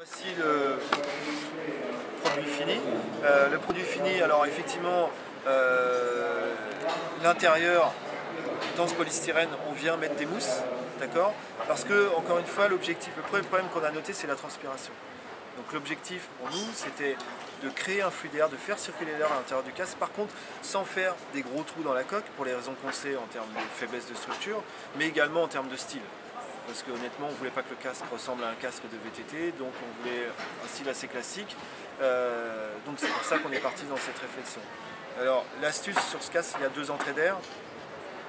Voici le produit fini. Le produit fini, alors effectivement, l'intérieur, dans ce polystyrène, on vient mettre des mousses, d'accord? Parce que, encore une fois, l'objectif, le premier problème qu'on a noté, c'est la transpiration. Donc l'objectif pour nous, c'était de créer un flux d'air, de faire circuler l'air à l'intérieur du casque, par contre, sans faire des gros trous dans la coque, pour les raisons qu'on sait en termes de faiblesse de structure, mais également en termes de style. Parce qu'honnêtement, on ne voulait pas que le casque ressemble à un casque de VTT, donc on voulait un style assez classique. Donc c'est pour ça qu'on est parti dans cette réflexion. Alors l'astuce sur ce casque, il y a deux entrées d'air,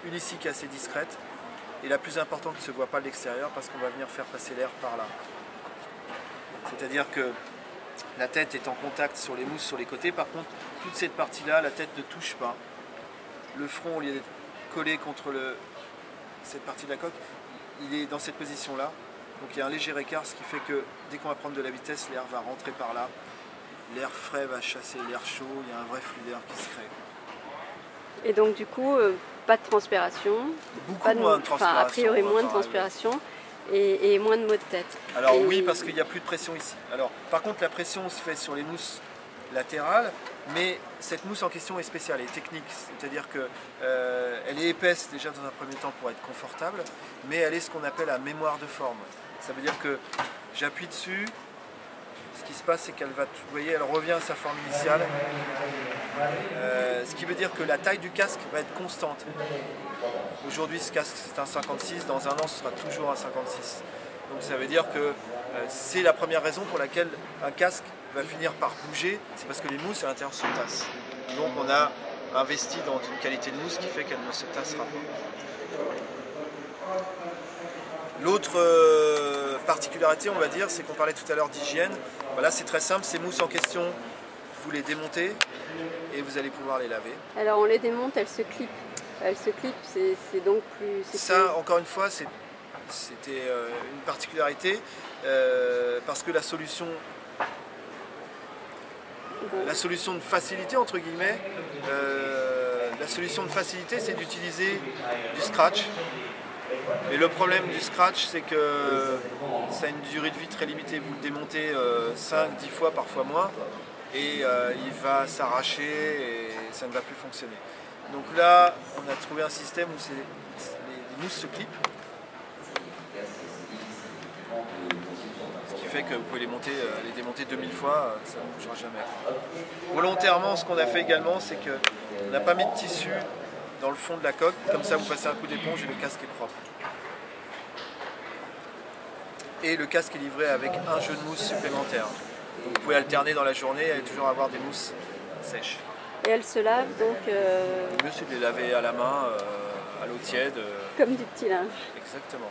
une ici qui est assez discrète, et la plus importante qui ne se voit pas de l'extérieur parce qu'on va venir faire passer l'air par là. C'est-à-dire que la tête est en contact sur les mousses sur les côtés, par contre toute cette partie-là, la tête ne touche pas. Le front, au lieu d'être collé contre cette partie de la coque, il est dans cette position-là, donc il y a un léger écart, ce qui fait que dès qu'on va prendre de la vitesse, l'air va rentrer par là, l'air frais va chasser l'air chaud, il y a un vrai flux d'air qui se crée. Et donc du coup, pas de transpiration, Beaucoup moins de transpiration. Enfin, a priori moins de transpiration et moins de maux de tête. Alors oui, parce qu'il n'y a plus de pression ici. Alors, par contre, la pression se fait sur les mousses latérales, mais cette mousse en question est spéciale et technique, c'est-à-dire qu'elle est épaisse déjà dans un premier temps pour être confortable, mais elle est ce qu'on appelle à mémoire de forme. Ça veut dire que j'appuie dessus, ce qui se passe c'est qu'elle va, vous voyez, elle revient à sa forme initiale, ce qui veut dire que la taille du casque va être constante. Aujourd'hui ce casque c'est un 56, dans un an ce sera toujours un 56. Donc ça veut dire que c'est la première raison pour laquelle un casque va finir par bouger, c'est parce que les mousses à l'intérieur se tassent. Donc on a investi dans une qualité de mousse qui fait qu'elle ne se tassera pas. L'autre particularité, on va dire, c'est qu'on parlait tout à l'heure d'hygiène. Voilà, c'est très simple, ces mousses en question, vous les démontez et vous allez pouvoir les laver. Alors on les démonte, elles se clipent. Elles se clipent, c'est donc plus... Ça, encore une fois, c'était une particularité parce que la solution de facilité, entre guillemets, la solution de facilité, c'est d'utiliser du scratch. Mais le problème du scratch, c'est que ça a une durée de vie très limitée. Vous le démontez 5-10 fois, parfois moins, et il va s'arracher et ça ne va plus fonctionner. Donc là, on a trouvé un système où les mousses se clipent. Ce qui fait que vous pouvez les démonter 2000 fois, ça ne bougera jamais. Volontairement, ce qu'on a fait également, c'est qu'on n'a pas mis de tissu dans le fond de la coque, comme ça vous passez un coup d'éponge et le casque est propre. Et le casque est livré avec un jeu de mousse supplémentaire. Donc vous pouvez alterner dans la journée et toujours avoir des mousses sèches. Et elles se lavent donc... Le mieux c'est de les laver à la main, à l'eau tiède. Comme du petit linge. Exactement.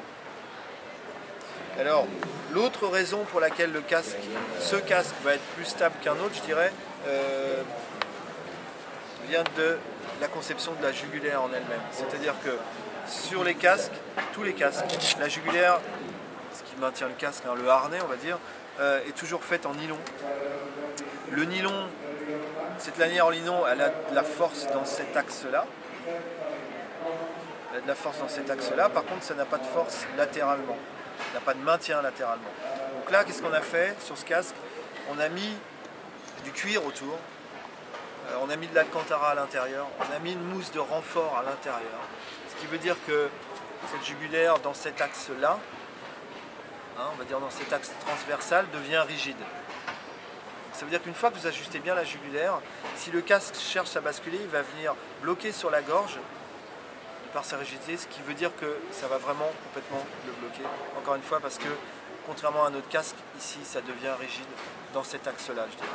Alors, l'autre raison pour laquelle ce casque va être plus stable qu'un autre, je dirais, vient de la conception de la jugulaire en elle-même. C'est-à-dire que sur les casques, tous les casques, la jugulaire, ce qui maintient le casque, hein, le harnais on va dire, est toujours faite en nylon. Le nylon, cette lanière en nylon, elle a de la force dans cet axe-là. Elle a de la force dans cet axe-là, par contre ça n'a pas de force latéralement. Il n'a pas de maintien latéralement. Donc là, qu'est-ce qu'on a fait sur ce casque? On a mis du cuir autour, on a mis de l'alcantara à l'intérieur, on a mis une mousse de renfort à l'intérieur. Ce qui veut dire que cette jugulaire, dans cet axe-là, hein, on va dire dans cet axe transversal, devient rigide. Ça veut dire qu'une fois que vous ajustez bien la jugulaire, si le casque cherche à basculer, il va venir bloquer sur la gorge par sa rigidité, ce qui veut dire que ça va vraiment complètement le bloquer. Encore une fois, parce que contrairement à un autre casque, ici ça devient rigide dans cet axe-là, je dirais.